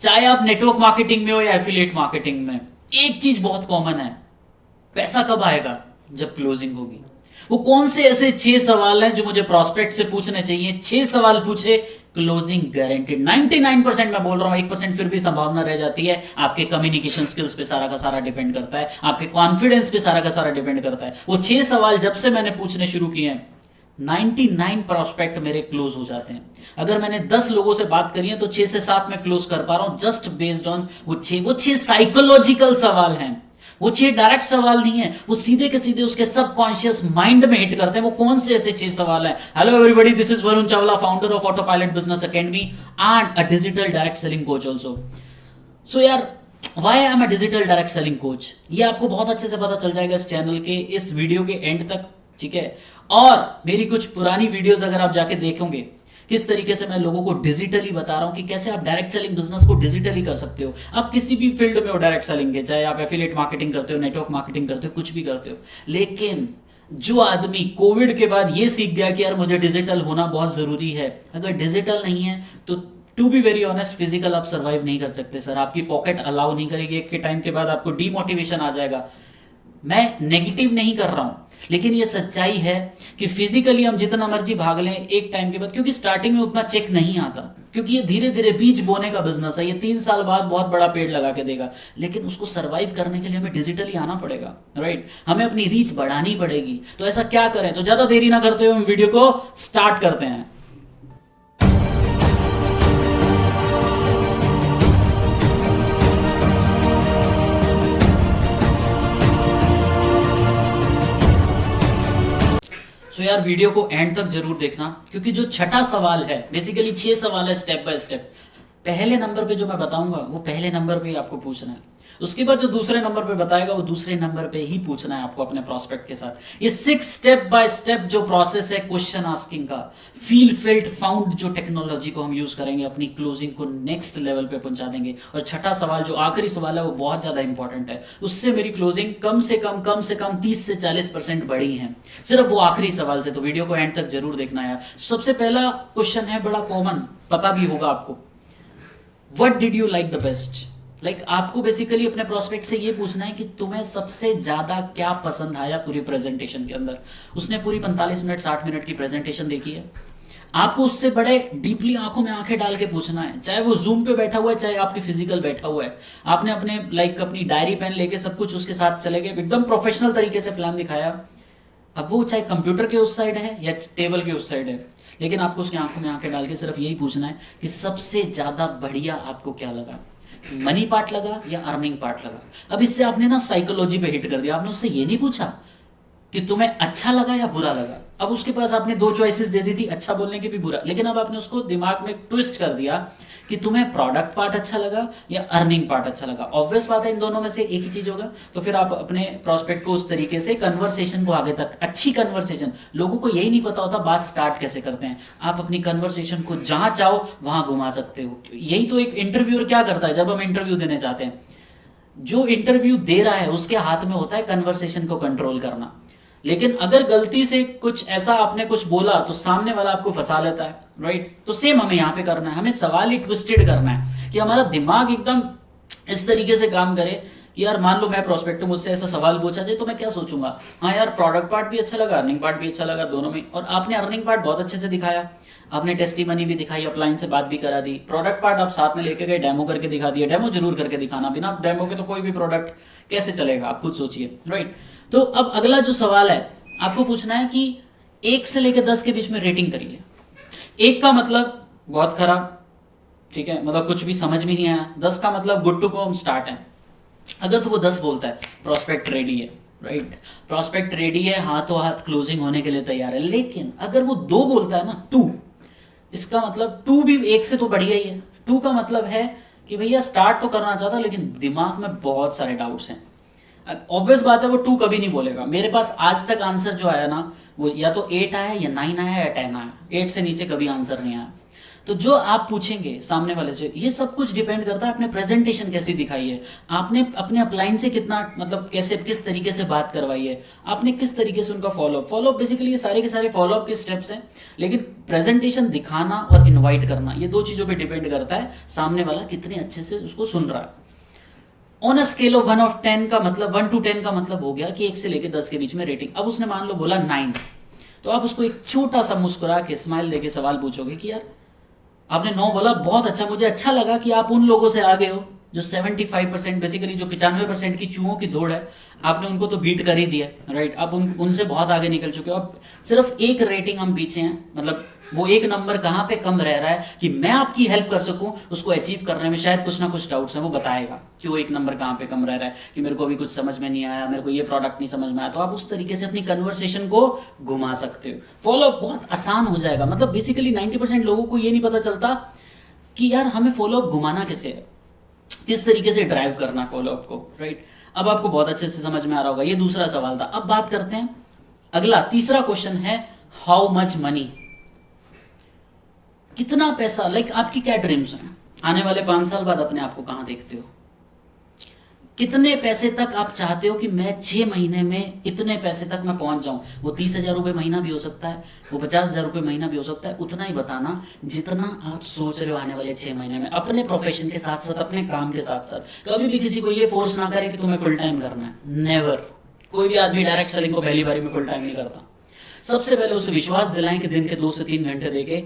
चाहे आप network marketing में हो या एफिलिएट मार्केटिंग में, एक चीज बहुत कॉमन है, पैसा कब आएगा? जब क्लोजिंग होगी। वो कौन से ऐसे 6 सवाल हैं जो मुझे प्रोस्पेक्ट से पूछने चाहिए? 6 सवाल पूछे, क्लोजिंग गारंटेड। 99% मैं बोल रहा हूं, 1% फिर भी संभावना रह जाती है। आपके कम्युनिकेशन स्किल्स पे सारा का सारा डिपेंड करता है, आपके कॉन्फिडेंस पे सारा का सारा डिपेंड करता है। वो 6 सवाल जब से मैंने पूछने शुरू किए हैं, 99 प्रोस्पेक्ट मेरे क्लोज हो जाते हैं। अगर मैंने 10 लोगों से बात करी है तो 6 से 7 मैं क्लोज कर पा रहा हूं, जस्ट बेस्ड ऑन वो 6 साइकोलॉजिकल सवाल हैं। वो 6 डायरेक्ट सवाल नहीं है, वो सीधे के सीधे उसके सबकॉन्शियस माइंड में हिट करते हैं। वो कौन से ऐसे 6 सवाल हैं? Hello everybody, this is Varun Chawla, founder of Autopilot Business Academy and a digital direct selling coach also. So यार, why I am a digital direct selling coach, ये आपको बहुत अच्छे से पता चल जाएगा इस चैनल के इस वीडियो के एंड तक, ठीक है? और मेरी कुछ पुरानी वीडियोस अगर आप जाके देखोगे, किस तरीके से मैं लोगों को डिजिटली बता रहा हूं कि कैसे आप डायरेक्ट सेलिंग बिजनेस को डिजिटली कर सकते हो। आप किसी भी फील्ड में हो डायरेक्ट सेलिंग के, चाहे आप एफिलिएट मार्केटिंग करते हो, नेटवर्क मार्केटिंग करते हो, कुछ भी करते हो। लेकिन जो आदमी कोविड के बाद ये सीख गया कि यार मुझे डिजिटल होना बहुत जरूरी है, अगर डिजिटल नहीं है तो to be very honest, physical आप सर्वाइव नहीं कर सकते सर। आपकी पॉकेट अलाउ नहीं करेगी, एक के टाइम के बाद आपको डीमोटिवेशन आ जाएगा। मैं नेगेटिव नहीं कर रहा हूं, लेकिन ये सच्चाई है कि फिजिकली हम जितना मर्जी भाग लें, एक टाइम के बाद, क्योंकि स्टार्टिंग में उतना चेक नहीं आता, क्योंकि ये धीरे धीरे बीज बोने का बिजनेस है। ये 3 साल बाद बहुत बड़ा पेड़ लगा के देगा, लेकिन उसको सर्वाइव करने के लिए हमें डिजिटली आना पड़ेगा, राइट? हमें अपनी रीच बढ़ानी पड़ेगी। तो ऐसा क्या करें? तो ज्यादा देरी ना करते हुए हम वीडियो को स्टार्ट करते हैं। तो यार वीडियो को एंड तक जरूर देखना, क्योंकि जो छठा सवाल है, बेसिकली 6 सवाल है स्टेप बाय स्टेप। पहले नंबर पे जो मैं बताऊंगा वो पहले नंबर पे ही आपको पूछना है। उसके बाद जो दूसरे नंबर पे बताएगा वो दूसरे नंबर पे ही पूछना है आपको अपने प्रोस्पेक्ट के साथ। ये 6 स्टेप बाय स्टेप जो प्रोसेस है क्वेश्चन आस्किंग का, फील फेल्ट फाउंड जो टेक्नोलॉजी को हम यूज करेंगे, अपनी क्लोजिंग को नेक्स्ट लेवल पे पहुंचा देंगे। और छठा सवाल जो आखिरी सवाल है वो बहुत ज्यादा इंपॉर्टेंट है, उससे मेरी क्लोजिंग कम से कम 30 से 40% बढ़ी है, सिर्फ वो आखिरी सवाल से। तो वीडियो को एंड तक जरूर देखना यार। सबसे पहला क्वेश्चन है, बड़ा कॉमन, पता भी होगा आपको, what did you like the best? Like आपको बेसिकली अपने प्रोस्पेक्ट से ये पूछना है कि तुम्हें सबसे ज्यादा क्या पसंद आया पूरी प्रेजेंटेशन के अंदर। उसने पूरी 45 मिनट 60 मिनट की प्रेजेंटेशन देखी है, आपको उससे बड़े डीपली आंखों में आंखें डाल के पूछना है, चाहे वो जूम पे बैठा हुआ है, चाहे आपके फिजिकल बैठा हुआ है। आपने अपने अपनी डायरी पेन लेके सब कुछ उसके साथ चले गए, एकदम प्रोफेशनल तरीके से प्लान दिखाया। अब वो चाहे कंप्यूटर के उस साइड है या टेबल के उस साइड है, लेकिन आपको उसकी आंखों में आंखें डाल के सिर्फ यही पूछना है कि सबसे ज्यादा बढ़िया आपको क्या लगा, मनी पार्ट लगा या अर्निंग पार्ट लगा। अब इससे आपने ना साइकोलॉजी पे हिट कर दिया। आपने उससे ये नहीं पूछा कि तुम्हें अच्छा लगा या बुरा लगा। अब उसके पास आपने 2 चॉइसेस दे दी थी, अच्छा बोलने की भी बुरा, लेकिन अब आपने उसको दिमाग में ट्विस्ट कर दिया कि तुम्हें प्रोडक्ट पार्ट अच्छा लगा या अर्निंग पार्ट अच्छा लगा। ऑब्वियस बात है इन दोनों में से एक ही चीज होगा। तो फिर आप अपने प्रोस्पेक्ट को उस तरीके से कन्वर्सेशन को आगे तक, अच्छी कन्वर्सेशन, लोगों को यही नहीं पता होता बात स्टार्ट कैसे करते हैं। आप अपनी कन्वर्सेशन को जहां चाहो वहां घुमा सकते हो। यही तो एक इंटरव्यूअर क्या करता है जब हम इंटरव्यू देने जाते हैं। जो इंटरव्यू दे रहा है उसके हाथ में होता है कन्वर्सेशन को कंट्रोल करना, लेकिन अगर गलती से कुछ ऐसा आपने कुछ बोला तो सामने वाला आपको फंसा लेता है, राइट? तो सेम हमें यहां पे करना है, हमें सवाल ही ट्विस्टेड करना है कि हमारा दिमाग एकदम इस तरीके से काम करे कि यार मान लो मैं प्रोस्पेक्ट मुझसे ऐसा सवाल पूछा जाए तो मैं क्या सोचूंगा, हाँ यार प्रोडक्ट पार्ट भी अच्छा लगा, अर्निंग पार्ट भी अच्छा लगा, दोनों में। और आपने अर्निंग पार्ट बहुत अच्छे से दिखाया, आपने टेस्टिमनी भी दिखाई, अपलाइन से बात भी करा दी। प्रोडक्ट पार्ट आप साथ में लेके गए, डेमो करके दिखा दिया। डेमो जरूर करके दिखाना, बिना डेमो के तो कोई भी प्रोडक्ट कैसे चलेगा, आप खुद सोचिए, राइट? तो अब अगला जो सवाल है आपको पूछना है कि 1 से लेकर 10 के बीच में रेटिंग करिए। 1 का मतलब बहुत खराब, ठीक है, मतलब कुछ भी समझ में नहीं आया। 10 का मतलब गुड टू गो, हम स्टार्ट है। अगर तो वो 10 बोलता है, प्रोस्पेक्ट रेडी है, राइट? प्रोस्पेक्ट रेडी है, हाथों हाथ क्लोजिंग होने के लिए तैयार है। लेकिन अगर वो 2 बोलता है ना, 2, इसका मतलब 2 भी 1 से तो बढ़िया ही है। 2 का मतलब है कि भैया स्टार्ट तो करना चाहता, लेकिन दिमाग में बहुत सारे डाउट्स हैं। ऑब्वियस बात है वो 2 कभी नहीं बोलेगा। मेरे पास आज तक आंसर जो आया ना, वो या तो 8 आया या 9 आया या 10 आया, 8 से नीचे कभी आंसर नहीं आया। तो जो आप पूछेंगे सामने वाले से, ये सब कुछ डिपेंड करता है आपने प्रेजेंटेशन कैसी दिखाई है, आपने अपने अपलाइन से कितना मतलब कैसे किस तरीके से बात करवाई है, आपने किस तरीके से उनका फॉलोअप बेसिकली ये सारे के सारे फॉलोअप के स्टेप्स हैं। लेकिन प्रेजेंटेशन दिखाना और इन्वाइट करना, ये दो चीजों पर डिपेंड करता है सामने वाला कितने अच्छे से उसको सुन रहा है। ऑन अ स्केल ऑफ 1 का मतलब 1 to 10 का मतलब हो गया कि 1 से लेकर 10 के बीच में रेटिंग। अब उसने मान लो बोला 9, तो आप उसको एक छोटा सा मुस्कुरा के स्माइल देके सवाल पूछोगे कि यार आपने 9 बोला, बहुत अच्छा, मुझे अच्छा लगा कि आप उन लोगों से आगे हो जो 75% बेसिकली जो 95% की चूहों की दौड़ है, आपने उनको तो बीट कर ही दिया, राइट। आप उनसे बहुत आगे निकल चुके हो। अब सिर्फ एक रेटिंग हम पीछे हैं, मतलब वो एक नंबर कहाँ पे कम रह रहा है कि मैं आपकी हेल्प कर सकूं उसको अचीव करने में। शायद कुछ ना कुछ डाउट्स हैं, वो बताएगा कि वो एक नंबर कहाँ पे कम रह रहा है, कि मेरे को अभी कुछ समझ में नहीं आया, मेरे को ये प्रोडक्ट नहीं समझ में आया। तो आप उस तरीके से अपनी कन्वर्सेशन को घुमा सकते हो। फॉलोअप बहुत आसान हो जाएगा। मतलब बेसिकली 90% लोगों को ये नहीं पता चलता कि यार हमें फॉलोअप घुमाना कैसे है, किस तरीके से ड्राइव करना फॉलोअप को, राइट। अब आपको बहुत अच्छे से समझ में आ रहा होगा। ये दूसरा सवाल था। अब बात करते हैं अगला, तीसरा क्वेश्चन है हाउ मच मनी, कितना पैसा। लाइक आपकी क्या ड्रीम्स हैं, आने वाले 5 साल बाद अपने आप को कहां देखते हो, कितने पैसे तक आप चाहते हो कि मैं 6 महीने में इतने पैसे तक मैं पहुंच जाऊं। वो 30,000 रुपए महीना भी हो सकता है, वो 50,000 रुपए महीना भी हो सकता है। उतना ही बताना जितना आप सोच रहे हो आने वाले 6 महीने में, अपने प्रोफेशन के साथ साथ, अपने काम के साथ साथ। कभी भी किसी को ये फोर्स ना करे कि तुम्हें फुल टाइम करना है, नेवर। कोई भी आदमी डायरेक्ट सेलिंग को पहली बारी में फुल टाइम नहीं करता। सबसे पहले उसे विश्वास दिलाएं कि दिन के 2 से 3 घंटे देके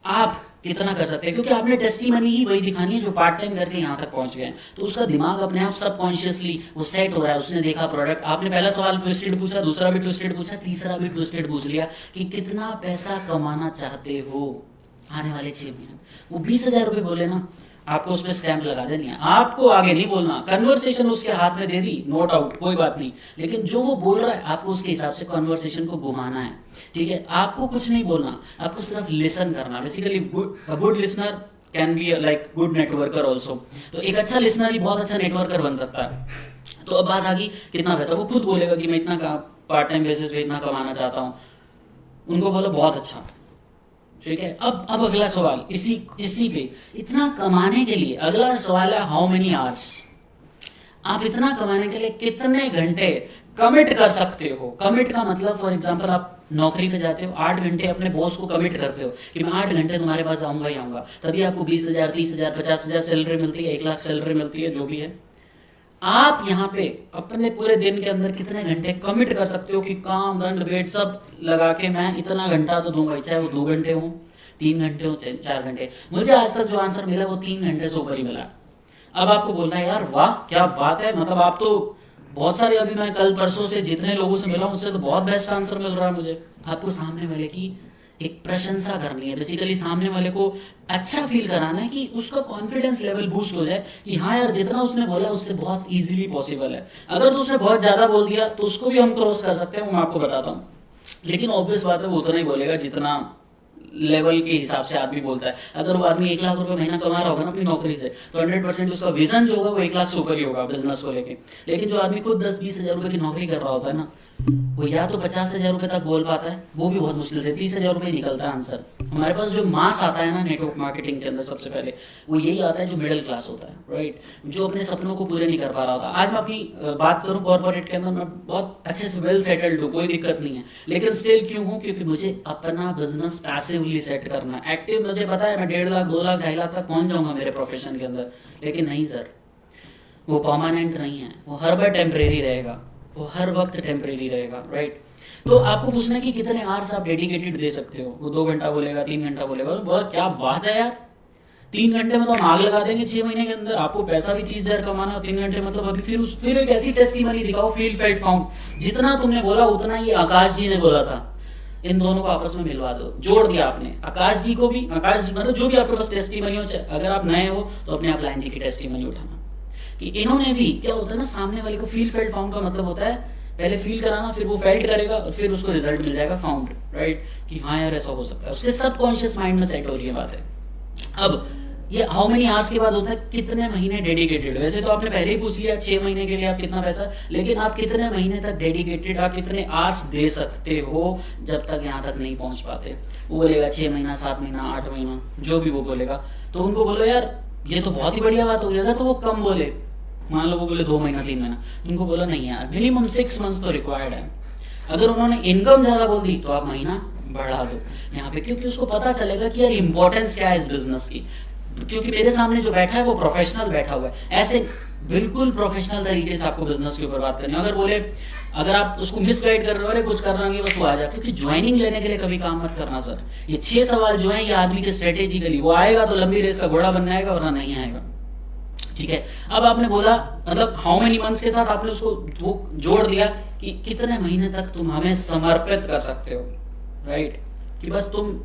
आप कितना कर सकते हैं, क्योंकि आपने टेस्टिमनी ही वही दिखानी है जो पार्ट टाइम करके यहाँ तक पहुंच गए। तो उसका दिमाग अपने आप सबकॉन्शियसली वो सेट हो रहा है। उसने देखा प्रोडक्ट, आपने पहला सवाल ट्विस्टेड पूछा, दूसरा भी ट्विस्टेड पूछा, तीसरा भी ट्विस्टेड पूछ लिया कि कितना पैसा कमाना चाहते हो आने वाले 6 महीने। वो 20,000 रुपए बोले ना, आपको उस पर स्टैंप लगा देनी है, आपको आगे नहीं बोलना। कन्वर्सेशन उसके हाथ में दे दी, नो डाउट, कोई बात नहीं, लेकिन जो वो बोल रहा है आपको उसके हिसाब से कन्वर्सेशन को घुमाना है, ठीक है। आपको कुछ नहीं बोलना, आपको सिर्फ लिसन करना। Basically good listener can be like good networker also. तो एक अच्छा लिसनर ही बहुत अच्छा नेटवर्कर बन सकता है। तो अब बात आ गई कितना पैसा, वो खुद बोलेगा कि मैं इतना पार्ट टाइम बेसिस पे इतना कमाना चाहता हूँ। उनको बोलो बहुत अच्छा, ठीक है। अब अगला सवाल इसी पे, इतना कमाने के लिए अगला सवाल है हाउ मेनी आवर्स। आप इतना कमाने के लिए कितने घंटे कमिट कर सकते हो। कमिट का मतलब फॉर एग्जांपल आप नौकरी पे जाते हो, 8 घंटे अपने बॉस को कमिट करते हो कि मैं 8 घंटे तुम्हारे पास आऊंगा ही आऊंगा, तभी आपको 20,000 30,000 50,000 सैलरी मिलती है, 1 लाख सैलरी मिलती है, जो भी है। आप यहाँ पे अपने पूरे दिन के अंदर कितने घंटे कमिट कर सकते हो कि काम दंड वेट सब लगा के मैं इतना घंटा तो दूंगा, चाहे वो 2 घंटे हो, 3 घंटे हो, 4 घंटे। मुझे आज तक जो आंसर मिला वो 3 घंटे से ऊपर ही मिला। अब आपको बोलना है यार वाह क्या बात है, मतलब आप तो बहुत सारे, अभी मैं कल परसों से जितने लोगों से मिला उससे तो बहुत बेस्ट आंसर मिल रहा है मुझे। आपको सामने वाले की एक प्रशंसा करनी है, बेसिकली सामने वाले को अच्छा फील कराना है कि उसका कॉन्फिडेंस लेवल बूस्ट हो जाए कि हाँ यार जितना उसने बोला उससे बहुत इजीली पॉसिबल है। अगर तो उसने बहुत ज्यादा बोल दिया तो उसको भी हम क्रॉस कर सकते हैं, वो मैं आपको बताता हूँ। लेकिन ऑब्वियस बात है वो उतना ही बोलेगा जितना लेवल के हिसाब से आदमी बोलता है। अगर वो आदमी 1 लाख रुपए महीना कमा रहा होगा ना अपनी नौकरी से, तो 100% उसका विजन जो होगा वो 1 लाख से ऊपर ही होगा बिजनेस को लेके। लेकिन जो आदमी खुद 10-20 हजार रुपए की नौकरी कर रहा होता है ना, वो या तो 50,000 रुपए तक बोल पाता है, वो भी बहुत मुश्किल से 30,000 रुपए निकलता है आंसर। हमारे पास जो मास आता है ना नेटवर्क मार्केटिंग के अंदर, सबसे पहले वो यही आता है जो मिडिल क्लास होता है, राइट, जो अपने सपनों को पूरे नहीं कर पा रहा होता। आज मैं अपनी बात करूं कॉर्पोरेट के अंदर, मैं बहुत अच्छे से वेल सेटल्ड हूँ, कोई दिक्कत नहीं है, लेकिन स्टिल क्यों हूँ, क्योंकि मुझे अपना बिजनेस पैसिवली सेट करना है। एक्टिव मुझे पता है मैं 1.5 लाख 2 लाख 2.5 लाख तक पहुंच जाऊंगा मेरे प्रोफेशन के अंदर, लेकिन नहीं सर, वो परमानेंट नहीं है, वो हर बार टेम्परेरी रहेगा, वो हर वक्त टेम्परेरी रहेगा, राइट। तो आपको पूछना है कि कितने आवर्स आप डेडिकेटेड दे सकते हो। वो 2 घंटा बोलेगा, 3 घंटा बोलेगा, बहुत क्या बात है यार, 3 घंटे में तो हम आग लगा देंगे 6 महीने के अंदर। आपको पैसा भी 30,000 कमाना है, 3 घंटे मतलब अभी फिर एक ऐसी टेस्टिमनी दिखाओ, फील फेल्ट फाउंड, जितना तुमने बोला उतना ये आकाश जी ने बोला था, इन दोनों को आपस में मिलवा दो, जोड़ दिया आपने। आकाश जी को भी, आकाश जी मतलब जो भी आपके पास टेस्टिमनी हो, अगर आप नए हो तो अपने आप लाइन जी की टेस्टिमनी उठाना कि इन्होंने भी, क्या होता है ना, सामने वाले को फील फेल्ट फाउंड का मतलब होता है पहले फील कराना, फिर वो फेल्ट करेगा और फिर उसको रिजल्ट मिल जाएगा फाउंड, राइट, कि हाँ यार ऐसा हो सकता है, उसके सबकॉन्शियस माइंड में सेट हो रही है बात है। अब ये हाउ मेनी आवर्स के बाद होता है कितने महीने डेडिकेटेड। वैसे तो आपने पहले ही पूछ लिया 6 महीने के लिए आप कितना पैसा, लेकिन आप कितने महीने तक डेडिकेटेड, आप कितने आवर्स दे सकते हो जब तक यहाँ तक नहीं पहुंच पाते। वो बोलेगा 6 महीना, 7 महीना, 8 महीना, जो भी वो बोलेगा। तो उनको बोलो यार ये तो बहुत ही बढ़िया बात होगी। अगर तो वो कम बोले, मान लो वो बोले 2 महीना 3 महीना, उनको बोलो नहीं यार मिनिमम 6 मंथ्स तो रिक्वायर्ड है। अगर उन्होंने इनकम ज्यादा बोल दी तो आप महीना बढ़ा दो यहाँ पे, क्योंकि उसको पता चलेगा कि यार इंपॉर्टेंस क्या है इस बिजनेस की। क्योंकि मेरे सामने जो बैठा है वो प्रोफेशनल बैठा हुआ है, ऐसे बिल्कुल प्रोफेशनल तरीके से आपको बिजनेस के ऊपर बात करनी है। अगर बोले, अगर आप उसको मिसगाइड कर रहे हो, अरे कुछ करना नहीं बस वो आ जाए, क्योंकि ज्वाइनिंग लेने के लिए कभी काम मत करना सर। ये 6 सवाल जो है ये आदमी के स्ट्रेटेजिकली, वो आएगा तो लंबी रेस का घोड़ा बनना आएगा, वरना नहीं आएगा। ठीक है, अब आपने बोला मतलब हाउ मेनी मंथ्स के साथ आपने उसको वो जोड़ दिया कि कितने महीने तक तुम हमें समर्पित कर सकते हो, राइट। कि बस तुम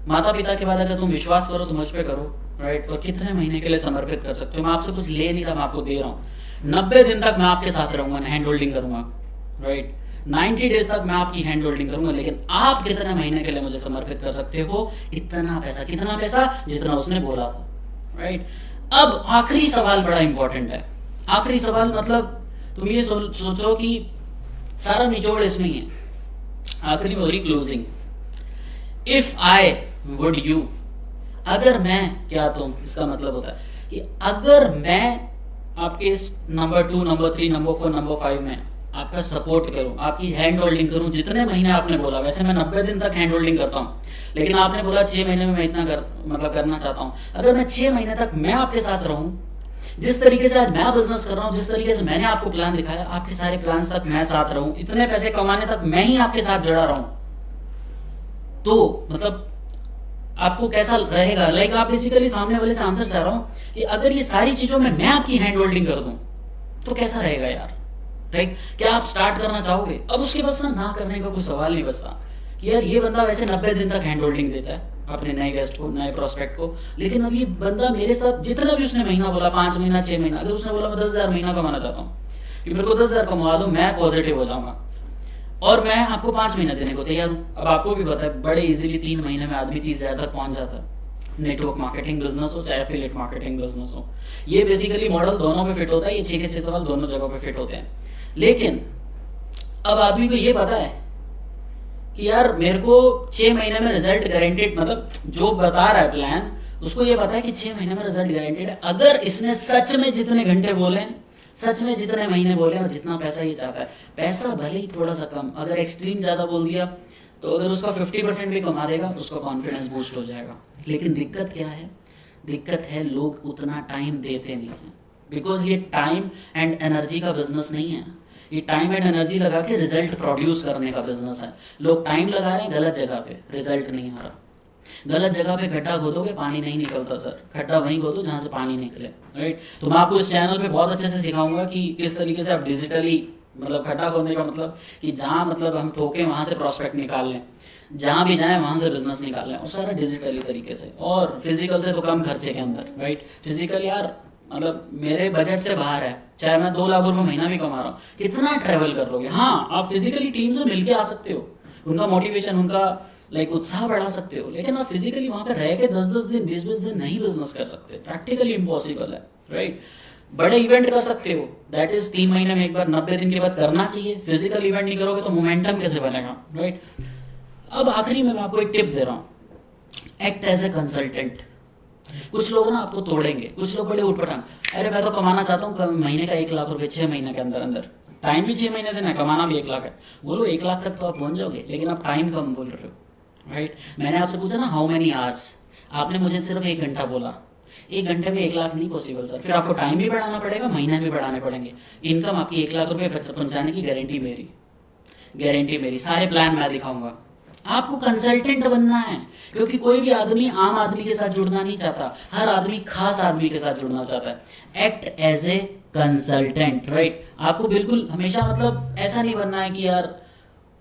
माता पिता के बाद अगर तुम विश्वास करो तो मुझ पे करो, राइट। और कितने महीने के लिए समर्पित कर सकते हो। मैं आपसे कुछ ले नहीं रहा, मैं आपको दे रहा हूँ। 90 दिन तक मैं आपके साथ रहूंगा, हैंड होल्डिंग करूंगा, राइट। 90 डेज तक मैं आपकी हैंड होल्डिंग करूंगा, लेकिन आप कितने महीने के लिए मुझे समर्पित कर सकते हो, इतना पैसा। कितना पैसा? जितना उसने बोला था, राइट। अब आखिरी सवाल बड़ा इंपॉर्टेंट है। आखिरी सवाल मतलब तुम ये सोचो कि सारा निचोड़ इसमें ही है। आखिरी में हो रही closing. If I would you, अगर मैं क्या तुम, इसका मतलब होता है कि अगर मैं आपके नंबर 2, नंबर 3, नंबर 4, नंबर 5 में आपका सपोर्ट करूं, आपकी हैंड होल्डिंग करूं, जितने महीने आपने बोला। वैसे मैं 90 दिन तक हैंड होल्डिंग करता हूं, लेकिन आपने बोला 6 महीने में मैं इतना करना चाहता हूं। अगर मैं 6 महीने तक मैं आपके साथ रहूं, जिस तरीके से आज मैं बिजनेस कर रहा हूं, जिस तरीके से मैंने आपको प्लान दिखाया, आपके सारे प्लान तक मैं साथ रहूं, इतने पैसे कमाने तक मैं ही आपके साथ जुड़ा रहूं, तो मतलब आपको कैसा रहेगा? लाइक आप बेसिकली सामने वाले से आंसर चाह रहा हूं कि अगर ये सारी चीजों में मैं आपकी हैंड होल्डिंग कर दूं तो कैसा रहेगा यार, राइट। क्या आप स्टार्ट करना चाहोगे? अब उसके पास ना करने का कोई सवाल नहीं बचता कि यार ये बंदा वैसे 90 दिन तक हैंड होल्डिंग देता है अपने नए गेस्ट को, नए प्रोस्पेक्ट को, लेकिन अब ये बंदा मेरे साथ जितना भी उसने महीना बोला, 5 महीना, 6 महीना, अगर उसने बोला मैं 10,000 महीना कमाना चाहता हूँ कि मेरे को 10,000 कमा दो, मैं पॉजिटिव हो जाऊंगा और मैं आपको 5 महीना देने को तैयार हूँ। अब आपको भी पता है बड़े इजीली 3 महीने में आदमी 30,000 तक पहुंच जाता है। नेटवर्क मार्केटिंग बिजनेस हो चाहे एफिलिएट मार्केटिंग बिजनेस हो, ये बेसिकली मॉडल दोनों पे फिट होता है। ये 6 के 6 सवाल दोनों जगहों पे फिट होते हैं। लेकिन अब आदमी को ये पता है कि यार मेरे को 6 महीने में रिजल्ट गारंटेड, मतलब जो बता रहा है प्लान, उसको ये पता है कि 6 महीने में रिजल्ट गारंटेड है। अगर इसने सच में जितने घंटे बोले, सच में जितने महीने बोले और जितना पैसा ये चाहता है, पैसा भले ही थोड़ा सा कम, अगर एक्सट्रीम ज्यादा बोल दिया तो अगर उसका 50% भी कमा देगा, उसका कॉन्फिडेंस बूस्ट हो जाएगा। लेकिन दिक्कत क्या है? दिक्कत है लोग उतना टाइम देते नहीं है, बिकॉज ये टाइम एंड एनर्जी का बिजनेस नहीं है। ये टाइम एंड एनर्जी लगा के रिजल्ट प्रोड्यूस करने का बिजनेस है। लोग टाइम लगा रहे हैं गलत जगह पे, रिजल्ट नहीं आ रहा। गलत जगह पे गड्ढा खोदोगे पानी नहीं निकलता सर, गड्ढा वहीं खोदो जहां से पानी निकले, राइट। तो मैं आपको इस चैनल पे बहुत अच्छे से सिखाऊंगा कि किस तरीके से आप डिजिटली, मतलब गड्ढा खोदने का मतलब कि जहां मतलब हम ठोके वहां से प्रॉस्पेक्ट निकाल लें, जहां भी जाए वहां से बिजनेस निकाल लें, और सारा डिजिटली तरीके से और फिजिकल से तो कम खर्चे के अंदर, राइट। फिजिकल यार मतलब मेरे बजट से बाहर है, चाहे मैं 2 लाख रुपए महीना भी कमा रहा हूँ, कितना ट्रेवल कर लोगे? हाँ, आप फिजिकली टीम से मिलके आ सकते हो, उनका मोटिवेशन, उनका लाइक उत्साह बढ़ा सकते हो, लेकिन आप फिजिकली वहां पे रह के 10-10 दिन, 20-20 दिन नहीं बिजनेस कर सकते। प्रैक्टिकली इम्पॉसिबल है, राइट। बड़े इवेंट कर सकते हो, दैट इज 3 महीने में एक बार, 90 दिन के बाद करना चाहिए। फिजिकल इवेंट नहीं करोगे तो मोमेंटम कैसे बनेगा, राइट। अब आखिरी में मैं आपको एक टिप दे रहा हूँ, एक्ट एज ए कंसल्टेंट। कुछ लोग ना आपको तोड़ेंगे, कुछ लोग बड़े उठपटांग, अरे मैं तो कमाना चाहता हूँ महीने का 1 लाख रुपए 6 महीने के अंदर अंदर, टाइम भी 6 महीने देना है, कमाना भी 1 लाख है। बोलो 1 लाख तक तो आप पहुंच जाओगे, लेकिन आप टाइम कम बोल रहे हो, राइट। मैंने आपसे पूछा ना हाउ मेनी आवर्स, आपने मुझे सिर्फ 1 घंटा बोला। 1 घंटे में 1 लाख नहीं पॉसिबल सर, फिर आपको टाइम भी बढ़ाना पड़ेगा, महीने भी बढ़ाने पड़ेंगे। इनकम आपकी 1 लाख रुपए पहुंचाने की गारंटी मेरी, गारंटी मेरी। सारे प्लान मैं दिखाऊंगा। आपको कंसल्टेंट बनना है, क्योंकि कोई भी आदमी आम आदमी के साथ जुड़ना नहीं चाहता, हर आदमी खास आदमी के साथ जुड़ना चाहता है। Act as a consultant, right. आपको बिल्कुल हमेशा मतलब ऐसा नहीं बनना है कि यार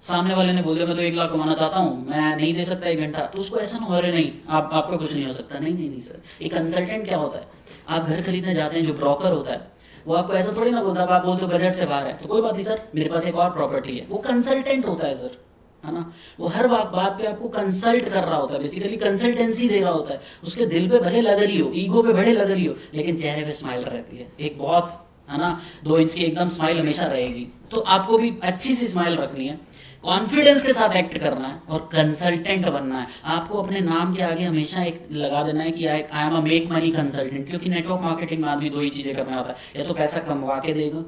सामने वाले ने बोल दिया मैं तो 1 लाख कमाना चाहता हूँ, मैं नहीं दे सकता 1 घंटा, तो उसको ऐसा ना हो, अरे नहीं आपका कुछ नहीं हो सकता। नहीं नहीं नहीं सर, एक कंसल्टेंट क्या होता है? आप घर खरीदने जाते हैं, जो ब्रोकर होता है वो आपको ऐसा थोड़ी ना बोलता है, आप बोलते हो बजट से बाहर है तो कोई बात नहीं सर, मेरे पास एक और प्रॉपर्टी है, वो कंसल्टेंट होता है सर, है ना, वो हर बात पे आपको कंसल्ट कर रहा होता है, बेसिकली कंसल्टेंसी दे रहा होता है। उसके दिल पे भले लग रही हो, ईगो पे भले लग रही हो, लेकिन चेहरे पे स्माइल रहती है, एक बहुत, है ना, 2 इंच की एकदम स्माइल हमेशा रहेगी। तो आपको भी अच्छी सी स्माइल रखनी है, कॉन्फिडेंस के साथ एक्ट करना है और कंसल्टेंट बनना है। आपको अपने नाम के आगे हमेशा एक लगा देना है कि आई am a make money consultant, क्योंकि नेटवर्क मार्केटिंग में आदमी 2 ही चीजें करना होता है, या तो पैसा कमवा के देगा,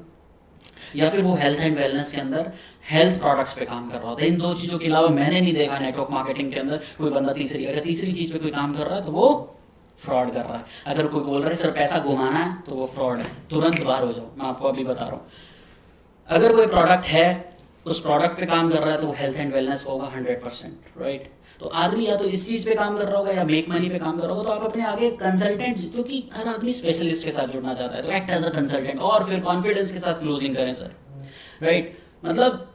या फिर वो हेल्थ एंड वेलनेस के अंदर हेल्थ प्रोडक्ट्स पे काम कर रहा होता है। इन 2 चीजों के अलावा मैंने नहीं देखा नेटवर्क मार्केटिंग के अंदर कोई बंदा अगर तीसरी चीज पे कोई काम कर रहा है तो वो फ्रॉड कर रहा है। अगर कोई बोल रहा है सर पैसा घुमाना है तो वो फ्रॉड है, तुरंत बाहर हो जाओ, मैं आपको अभी बता रहा हूँ। अगर कोई प्रोडक्ट है, उस प्रोडक्ट पे काम कर रहा है तो वो हेल्थ एंड वेलनेस होगा 100%, राइट। तो आदमी या तो इस चीज पे काम कर रहा होगा या मेक मनी पे काम कर रहा होगा, तो आप अपने आगे कंसल्टेंट, क्योंकि हर आदमी स्पेशलिस्ट के साथ जुड़ना चाहता है, तो एक्ट एज अ कंसल्टेंट और फिर कॉन्फिडेंस के साथ क्लोजिंग करें सर, राइट। मतलब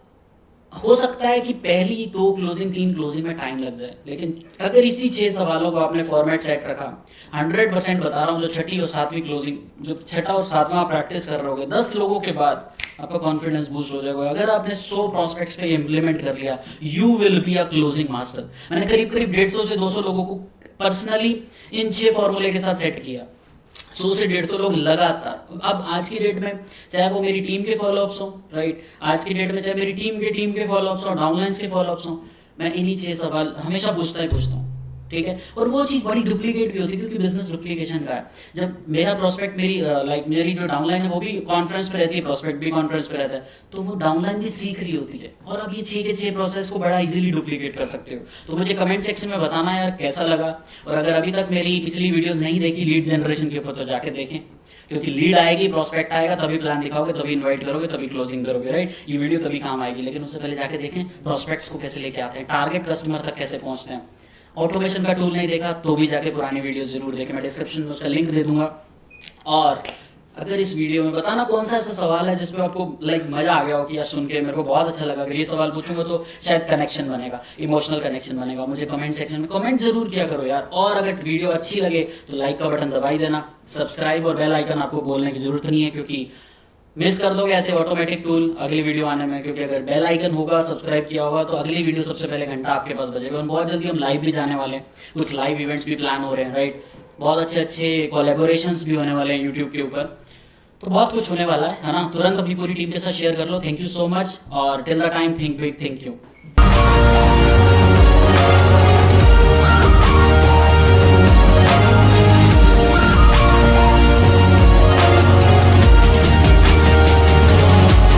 हो सकता है कि पहली 2 क्लोजिंग 3 क्लोजिंग में टाइम लग जाए, लेकिन अगर इसी 6 सवालों को आपने फॉर्मेट सेट रखा, 100% बता रहा हूँ, जो छठी और 7वीं क्लोजिंग, जो छठा और 7वां प्रैक्टिस कर रहे हो, 10 लोगों के बाद आपका कॉन्फिडेंस बूस्ट हो जाएगा। अगर आपने 100 प्रोस्पेक्ट्स पे इम्प्लीमेंट कर लिया, you will be a closing master. मैंने करीब 150 से 200 लोगों को पर्सनली इन 6 फॉर्मूले के साथ सेट किया, 100 से 150 लोग लगातार। अब आज की डेट में चाहे वो मेरी टीम के फॉलोअप्स हो, राइट, आज की डेट में चाहे मेरी टीम के फॉलोअप्स हो, डाउनलाइंस के फॉलोअप्स हो, मैं इन्हीं 6 सवाल हमेशा पूछता हूँ, ठीक है। और वो चीज़ बड़ी डुप्लीकेट भी होती है, क्योंकि बिजनेस डुप्लीकेशन का है। जब मेरा प्रोस्पेक्ट मेरी जो डाउनलाइन है वो भी कॉन्फ्रेंस पे रहती है, प्रोस्पेक्ट भी कॉन्फ्रेंस पे रहता है, तो वो डाउनलाइन भी सीख रही होती है, और अब ये 6 के 6 प्रोसेस को बड़ा इजीली डुप्लीकेट कर सकते हो। तो मुझे कमेंट सेक्शन में बताना यार कैसा लगा, और अगर अभी तक मेरी पिछली वीडियोस नहीं देखी लीड जनरेशन के ऊपर तो जाके देखें, क्योंकि लीड आएगी, प्रोस्पेक्ट आएगा, तभी प्लान दिखाओगे, तभी इनवाइट करोगे, तभी क्लोजिंग करोगे, राइट। ये वीडियो तभी काम आएगी, लेकिन उससे पहले जाके देखें प्रोस्पेक्ट्स को कैसे लेके आते हैं, टारगेट कस्टमर तक कैसे पहुंचते हैं। ऑटोमेशन का टूल नहीं देखा तो भी जाके पुरानी वीडियो जरूर देखें, मैं डिस्क्रिप्शन में उसका लिंक दे दूंगा। और अगर इस वीडियो में बताना कौन सा ऐसा सवाल है जिसमें आपको मजा आ गया हो कि यार सुन के मेरे को बहुत अच्छा लगा, अगर ये सवाल पूछूंगा तो शायद कनेक्शन बनेगा, इमोशनल कनेक्शन बनेगा, मुझे कमेंट सेक्शन में कमेंट जरूर किया करो यार। और अगर वीडियो अच्छी लगे तो लाइक का बटन दबाई देना, सब्सक्राइब और बेल आइकन आपको बोलने की जरूरत नहीं है, क्योंकि मिस कर दोगे ऐसे ऑटोमेटिक टूल अगली वीडियो आने में। क्योंकि अगर बेल आइकन होगा, सब्सक्राइब किया होगा, तो अगली वीडियो सबसे पहले घंटा आपके पास बजेगा। और बहुत जल्दी हम लाइव भी जाने वाले हैं, कुछ लाइव इवेंट्स भी प्लान हो रहे हैं, राइट। बहुत अच्छे अच्छे कोलैबोरेशंस भी होने वाले हैं यूट्यूब के ऊपर, तो बहुत कुछ होने वाला है ना। तुरंत अपनी पूरी टीम के साथ शेयर कर लो। थैंक यू सो मच, और till the time think big, thank you.